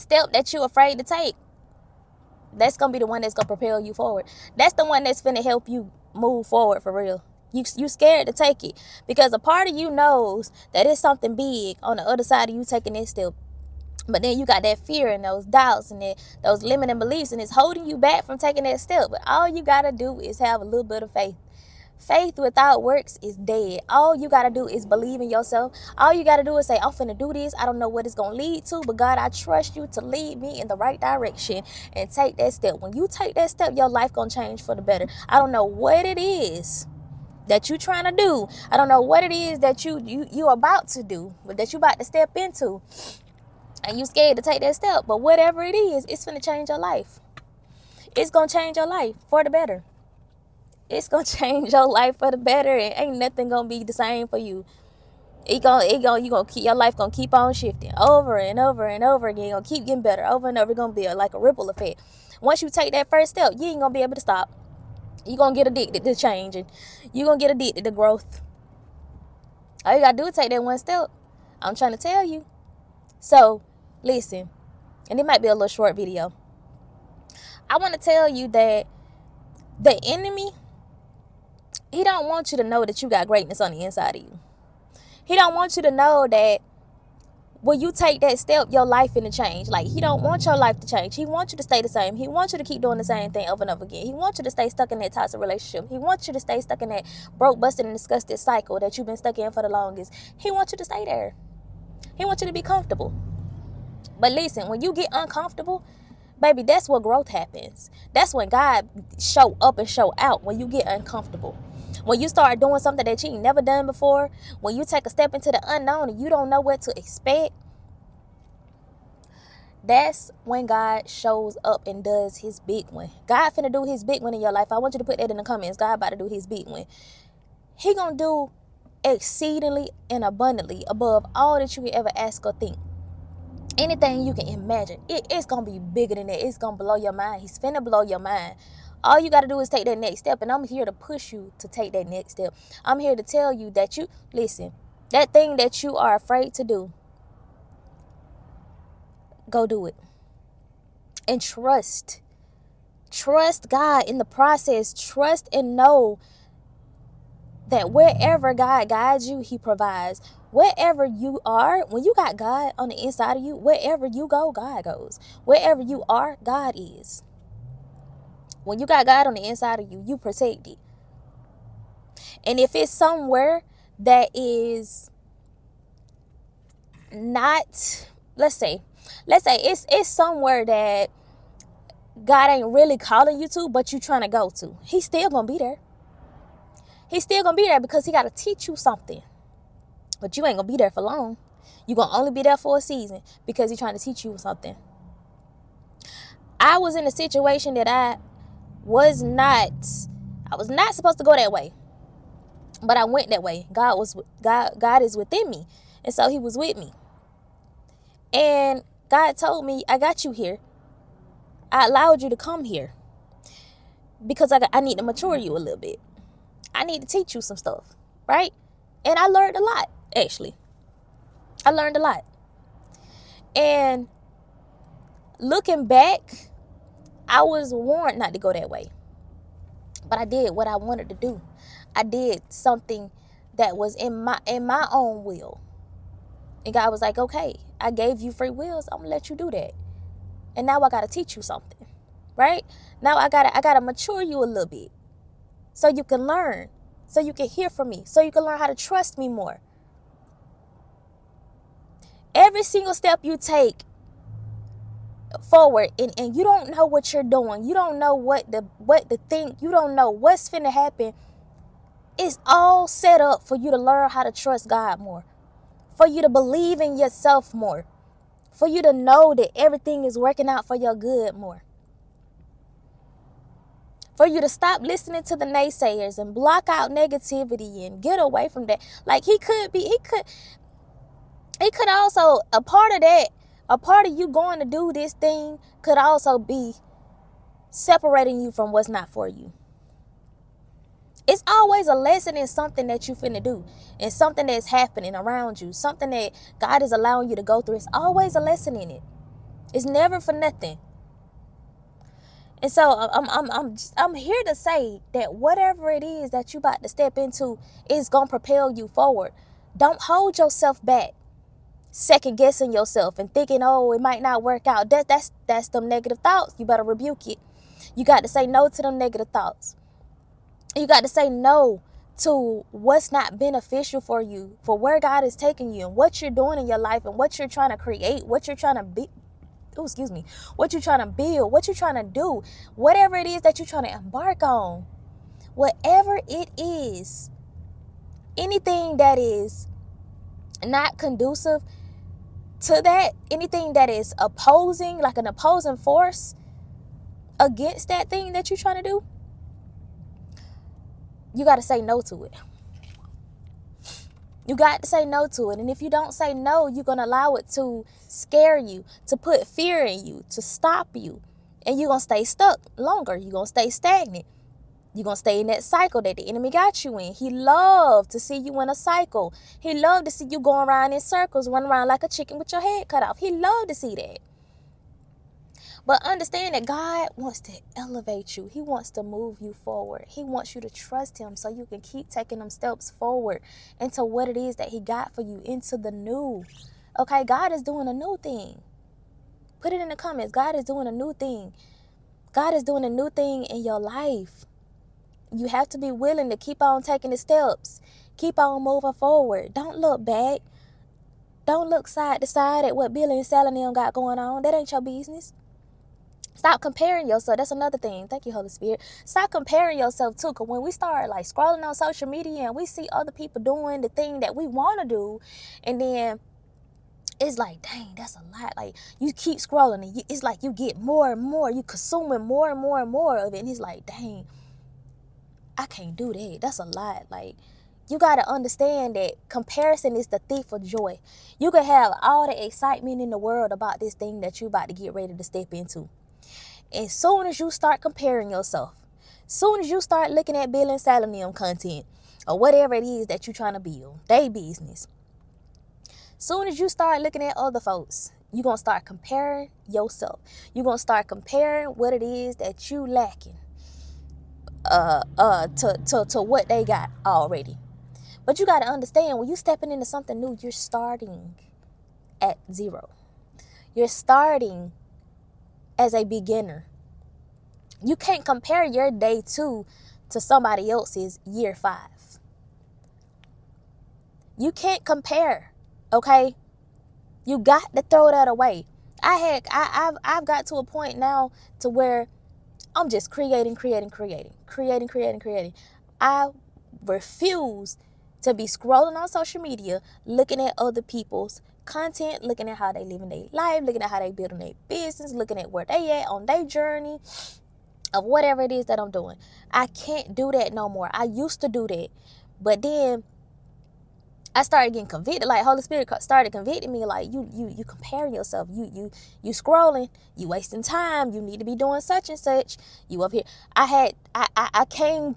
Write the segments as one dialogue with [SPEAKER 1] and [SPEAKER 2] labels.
[SPEAKER 1] step that you're afraid to take, that's gonna be the one that's gonna propel you forward. That's the one that's finna help you move forward for real. You scared to take it because a part of you knows that it's something big on the other side of you taking this step. But then you got that fear and those doubts and those limiting beliefs, and it's holding you back from taking that step. But all you gotta do is have a little bit of faith. Faith without works is dead. All you got to do is believe in yourself. All you got to do is say, I'm finna do this. I don't know what it's going to lead to, but God, I trust you to lead me in the right direction and take that step. When you take that step, your life going to change for the better. I don't know what it is that you trying to do. I don't know what it is that you about to do, but that you about to step into. And you scared to take that step. But whatever it is, it's finna change your life. It's going to change your life for the better. It's gonna change your life for the better, and ain't nothing gonna be the same for you. You gonna keep your life gonna keep on shifting over and over and over again. You're gonna keep getting better over and over. It's gonna be like a ripple effect. Once you take that first step, you ain't gonna be able to stop. You're gonna get addicted to changing. You're gonna get addicted to growth. All you gotta do is take that one step. I'm trying to tell you. So, listen, and it might be a little short video. I want to tell you that the enemy, he don't want you to know that you got greatness on the inside of you. He don't want you to know that when you take that step, your life finna change. Like, he don't want your life to change. He wants you to stay the same. He wants you to keep doing the same thing over and over again. He wants you to stay stuck in that toxic relationship. He wants you to stay stuck in that broke, busted, and disgusted cycle that you've been stuck in for the longest. He wants you to stay there. He wants you to be comfortable. But listen, when you get uncomfortable, baby, that's where growth happens. That's when God show up and show out, when you get uncomfortable. When you start doing something that you ain't never done before, when you take a step into the unknown and you don't know what to expect, that's when God shows up and does his big one. God finna do his big one in your life. I want you to put that in the comments. God about to do his big one. He gonna do exceedingly and abundantly above all that you can ever ask or think. Anything you can imagine. It's gonna be bigger than that. It's gonna blow your mind. He's finna blow your mind. All you got to do is take that next step. And I'm here to push you to take that next step. I'm here to tell you that listen, that thing that you are afraid to do, go do it. And trust. Trust God in the process. Trust and know that wherever God guides you, he provides. Wherever you are, when you got God on the inside of you, wherever you go, God goes. Wherever you are, God is. When you got God on the inside of you, you protect it. And if it's somewhere that is not, let's say it's somewhere that God ain't really calling you to, but you trying to go to, he's still gonna be there. He's still gonna be there because he got to teach you something. But you ain't gonna be there for long. You're gonna only be there for a season because he's trying to teach you something. I was in a situation that I was not supposed to go that way, but I went that way. God is within me, and so he was with me. And God told me, I got you here. I allowed you to come here because I need to mature you a little bit. I need to teach you some stuff, right? And I learned a lot, actually. I learned a lot. And looking back, I was warned not to go that way. But I did what I wanted to do. I did something that was in my own will. And God was like, okay, I gave you free wills. I'm going to let you do that. And now I got to teach you something, right? Now I got to mature you a little bit so you can learn, so you can hear from me, so you can learn how to trust me more. Every single step you take forward and you don't know what you're doing, you don't know what to think, you don't know what's finna happen, it's all set up for you to learn how to trust God more, for you to believe in yourself more, for you to know that everything is working out for your good more, for you to stop listening to the naysayers and block out negativity and get away from that. Like he could also, a part of you going to do this thing could also be separating you from what's not for you. It's always a lesson in something that you finna do, and something that's happening around you, something that God is allowing you to go through. It's always a lesson in it. It's never for nothing. And so I'm here to say that whatever it is that you about to step into is gonna propel you forward. Don't hold yourself back, second guessing yourself and thinking, oh, it might not work out. That's them negative thoughts. You better rebuke it. You got to say no to them negative thoughts. You got to say no to what's not beneficial for you, for where God is taking you and what you're doing in your life and what you're trying to create, what you're trying to be. Oh, excuse me. What you're trying to build, what you're trying to do, whatever it is that you're trying to embark on, whatever it is, anything that is not conducive to that, anything that is opposing, like an opposing force against that thing that you're trying to do, you got to say no to it. You got to say no to it. And if you don't say no, you're going to allow it to scare you, to put fear in you, to stop you. And you're going to stay stuck longer. You're going to stay stagnant. You're going to stay in that cycle that the enemy got you in. He loved to see you in a cycle. He loved to see you going around in circles, running around like a chicken with your head cut off. He loved to see that. But understand that God wants to elevate you. He wants to move you forward. He wants you to trust him so you can keep taking them steps forward into what it is that he got for you, into the new. Okay, God is doing a new thing. Put it in the comments. God is doing a new thing. God is doing a new thing in your life. You have to be willing to keep on taking the steps. Keep on moving forward. Don't look back. Don't look side to side at what Billy and Sally and them got going on. That ain't your business. Stop comparing yourself. That's another thing. Thank you, Holy Spirit. Stop comparing yourself too. Because when we start like scrolling on social media and we see other people doing the thing that we want to do, and then it's like, dang, that's a lot. Like, you keep scrolling and it's like you get more and more. You consuming more and more and more of it. And it's like, dang, I can't do that. That's a lot. Like, you got to understand that comparison is the thief of joy. You can have all the excitement in the world about this thing that you about to get ready to step into. And soon as you start comparing yourself, soon as you start looking at Bill and Sally them content or whatever it is that you're trying to build, they business. Soon as you start looking at other folks, you're going to start comparing yourself. You're going to start comparing what it is that you lacking to what they got already. But you got to understand, when you stepping into something new, you're starting at zero. You're starting as a beginner. You can't compare your day 2 to somebody else's year 5. You can't compare, okay? You got to throw that away. I've got to a point now to where I'm just creating. I refuse to be scrolling on social media, looking at other people's content, looking at how they living their life, looking at how they building their business, looking at where they at on their journey of whatever it is that I'm doing. I can't do that no more. I used to do that, but then I started getting convicted. Like, Holy Spirit started convicting me. Like, you comparing yourself. You scrolling. You wasting time. You need to be doing such and such. You up here. I came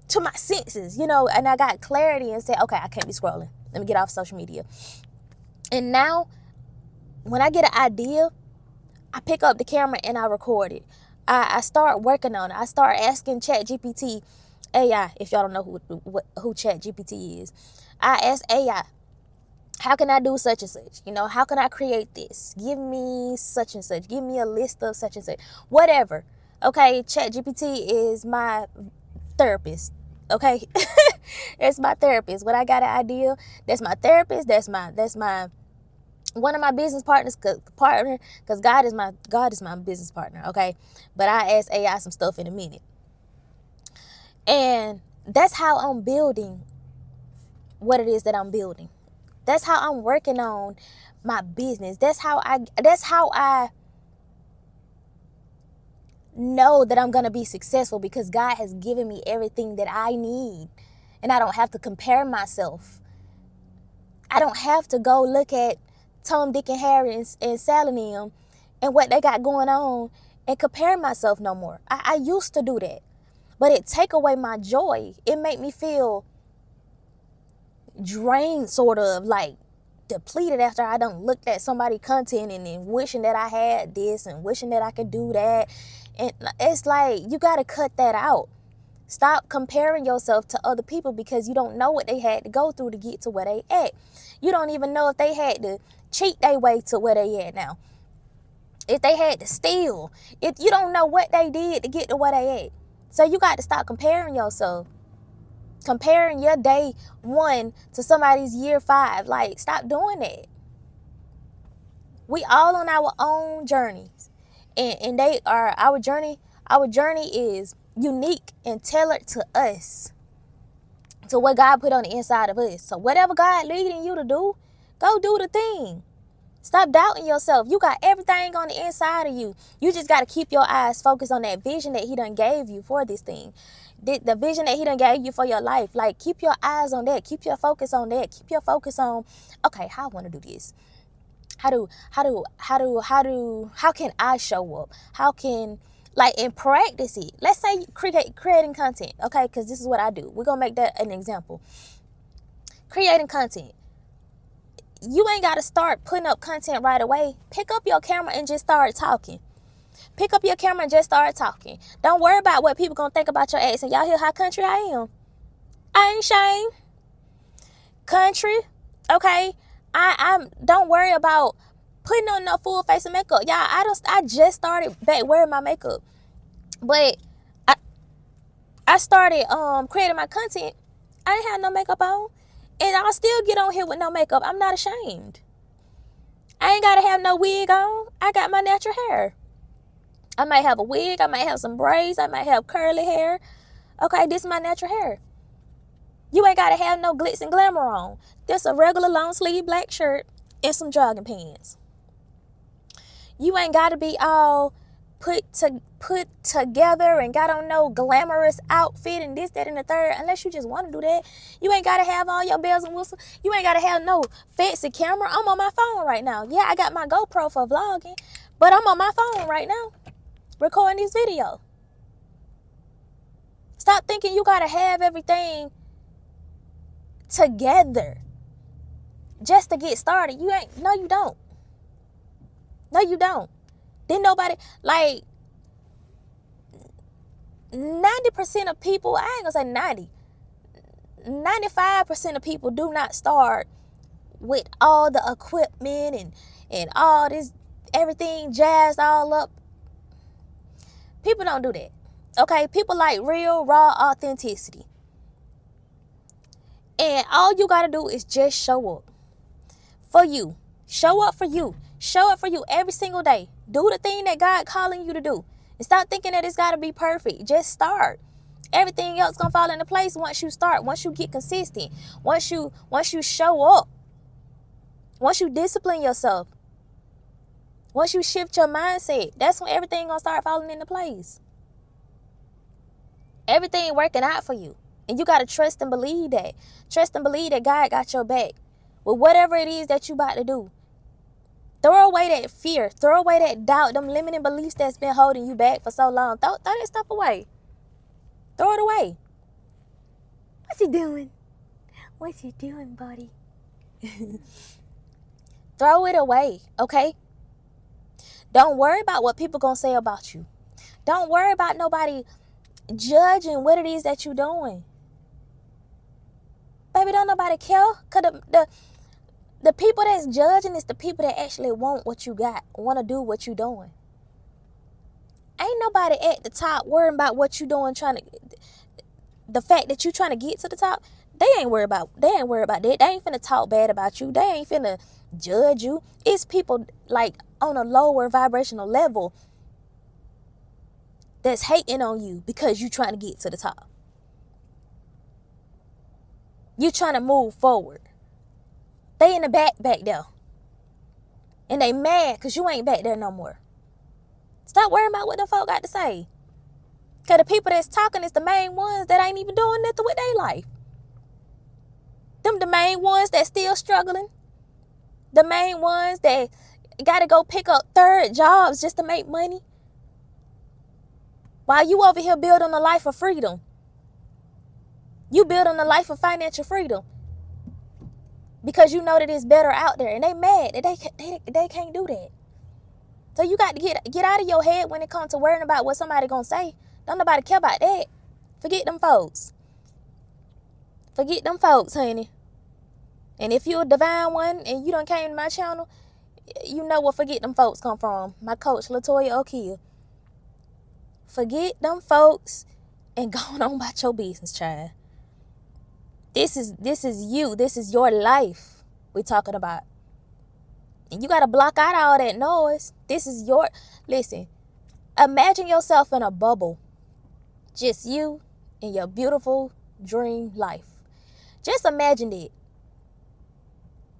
[SPEAKER 1] to my senses, and I got clarity and said, okay, I can't be scrolling. Let me get off social media. And now, when I get an idea, I pick up the camera and I record it. I start working on it. I start asking ChatGPT, AI, if y'all don't know who ChatGPT is. I ask AI, how can I do such and such? How can I create this? Give me such and such. Give me a list of such and such. Whatever. Okay, ChatGPT is my therapist. Okay? It's my therapist. When I got an idea, that's my therapist. That's my one of my business partners, because God is my business partner, okay? But I ask AI some stuff in a minute. And that's how I'm building what it is that I'm building. That's how I'm working on my business. That's how I know that I'm going to be successful, because God has given me everything that I need. And I don't have to compare myself. I don't have to go look at Tom, Dick, and Harry and Sally and what they got going on and compare myself no more. I used to do that. But it take away my joy. It make me feel drained, sort of like, depleted after I done looked at somebody's content and then wishing that I had this and wishing that I could do that. And it's like, you got to cut that out. Stop comparing yourself to other people because you don't know what they had to go through to get to where they at. You don't even know if they had to cheat their way to where they at now. If they had to steal. If you don't know what they did to get to where they at. So you got to stop comparing yourself. Comparing your day 1 to somebody's year 5. Like, stop doing that. We all on our own journeys. And they are our journey is unique and tailored to us. To what God put on the inside of us. So whatever God leading you to do, go do the thing. Stop doubting yourself. You got everything on the inside of you. You just got to keep your eyes focused on that vision that he done gave you for this thing. The vision that he done gave you for your life. Like, keep your eyes on that. Keep your focus on that. Keep your focus on, okay, how I want to do this. How can I show up? How can, like, and practice it. Let's say creating content, okay? Because this is what I do. We're going to make that an example. Creating content. You ain't got to start putting up content right away. Pick up your camera and just start talking. Pick up your camera and just start talking. Don't worry about what people going to think about your accent. Y'all hear how country I am? I ain't shame. Country, okay? I don't worry about putting on no full face of makeup. Y'all, I just started back wearing my makeup. But I started creating my content. I didn't have no makeup on. And I'll still get on here with no makeup. I'm not ashamed. I ain't got to have no wig on. I got my natural hair. I might have a wig. I might have some braids. I might have curly hair. Okay, this is my natural hair. You ain't got to have no glitz and glamour on. Just a regular long sleeve black shirt and some jogging pants. You ain't got to be all put together and got on no glamorous outfit and this, that, and the third, unless you just want to do that. You ain't got to have all your bells and whistles. You ain't got to have no fancy camera. I'm on my phone right now. Yeah, I got my GoPro for vlogging, but I'm on my phone right now recording this video. Stop thinking you got to have everything together just to get started. No, you don't. No, you don't. Then nobody, like, 90% of people, I ain't gonna say 90, 95% of people do not start with all the equipment and all this, everything jazzed all up. People don't do that. Okay, people like real, raw authenticity. And all you gotta do is just show up for you. Show up for you. Show up for you every single day. Do the thing that God calling you to do. And stop thinking that it's got to be perfect. Just start. Everything else going to fall into place once you start. Once you get consistent. Once you show up. Once you discipline yourself. Once you shift your mindset. That's when everything going to start falling into place. Everything working out for you. And you got to trust and believe that. Trust and believe that God got your back. With whatever it is that you about to do. Throw away that fear. Throw away that doubt. Them limiting beliefs that's been holding you back for so long. Throw that stuff away. Throw it away. What's he doing? What's he doing, buddy? Throw it away, okay? Don't worry about what people gonna say about you. Don't worry about nobody judging what it is that you're doing. Baby, don't nobody care. Because the people that's judging is the people that actually want what you got, want to do what you doing. Ain't nobody at the top worrying about what you doing, the fact that you trying to get to the top. They ain't worried about that. They ain't finna talk bad about you. They ain't finna judge you. It's people like on a lower vibrational level that's hating on you because you trying to get to the top. You trying to move forward. They in the back there. And they mad because you ain't back there no more. Stop worrying about what the folk got to say. Because the people that's talking is the main ones that ain't even doing nothing with their life. Them the main ones that still struggling. The main ones that got to go pick up third jobs just to make money. While you over here building a life of freedom. You building a life of financial freedom. because you know that it's better out there, and they mad that they can't do that. So you got to get out of your head when it comes to worrying about what somebody gonna say. Don't nobody care about that. Forget them folks. Forget them folks, honey. And if you're a divine one and you done came to my channel, you know where forget them folks come from. My coach, Latoya O'Keefe. Forget them folks and go on about your business, child. This is you. This is your life we're talking about. And you got to block out all that noise. This is your... Listen, imagine yourself in a bubble. Just you and your beautiful dream life. Just imagine it.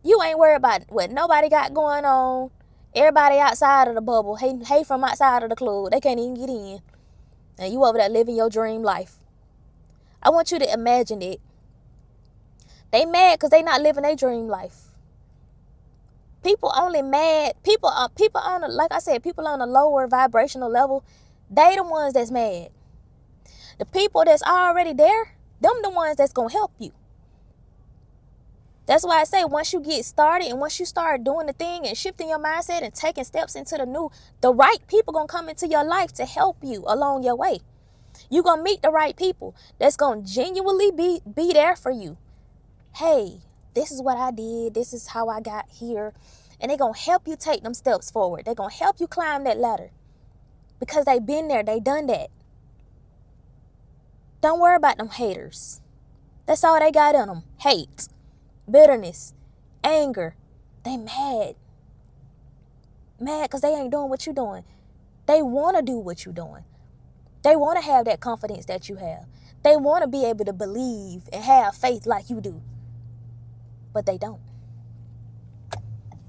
[SPEAKER 1] You ain't worried about what nobody got going on. Everybody outside of the bubble. Hey from outside of the club. They can't even get in. And you over there living your dream life. I want you to imagine it. They mad because they not living their dream life. People only mad. People on like I said, people on a lower vibrational level, they the ones that's mad. The people that's already there, them the ones that's gonna help you. That's why I say once you get started and once you start doing the thing and shifting your mindset and taking steps into the new, the right people gonna come into your life to help you along your way. You gonna meet the right people that's gonna genuinely be there for you. Hey, this is what I did. This is how I got here. And they're going to help you take them steps forward. They're going to help you climb that ladder. Because they've been there. They done that. Don't worry about them haters. That's all they got in them. Hate, bitterness, anger. They mad. Mad because they ain't doing what you doing. They want to do what you doing. They want to have that confidence that you have. They want to be able to believe and have faith like you do. But they don't.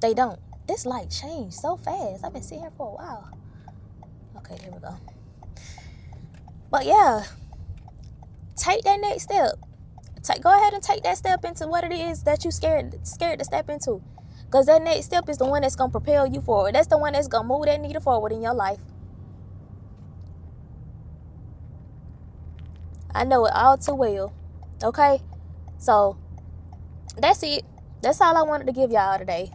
[SPEAKER 1] They don't. This light changed so fast. I've been sitting here for a while. Okay, there we go. But yeah, take that next step. Go ahead and take that step into what it is that you scared to step into. Because that next step is the one that's going to propel you forward. That's the one that's going to move that needle forward in your life. I know it all too well. Okay? So, that's it. That's all I wanted to give y'all today.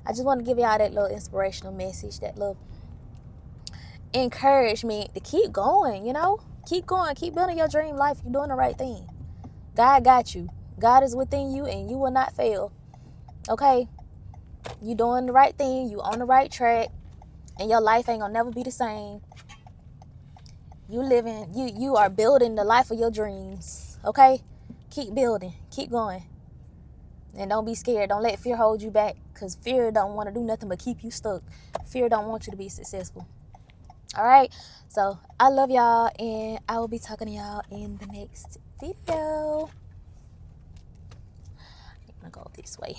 [SPEAKER 1] I just want to give y'all that little inspirational message, that little encouragement to keep going, you know? Keep going. Keep building your dream life. You're doing the right thing. God got you. God is within you and you will not fail. Okay? You doing the right thing. You on the right track. And your life ain't gonna never be the same. You are building the life of your dreams. Okay? Keep building. Keep going. And don't be scared. Don't let fear hold you back. Because fear don't want to do nothing but keep you stuck. Fear don't want you to be successful. All right? So, I love y'all. And I will be talking to y'all in the next video. I'm going to go this way.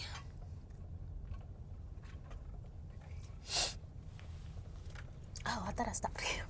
[SPEAKER 1] Oh, I thought I stopped here.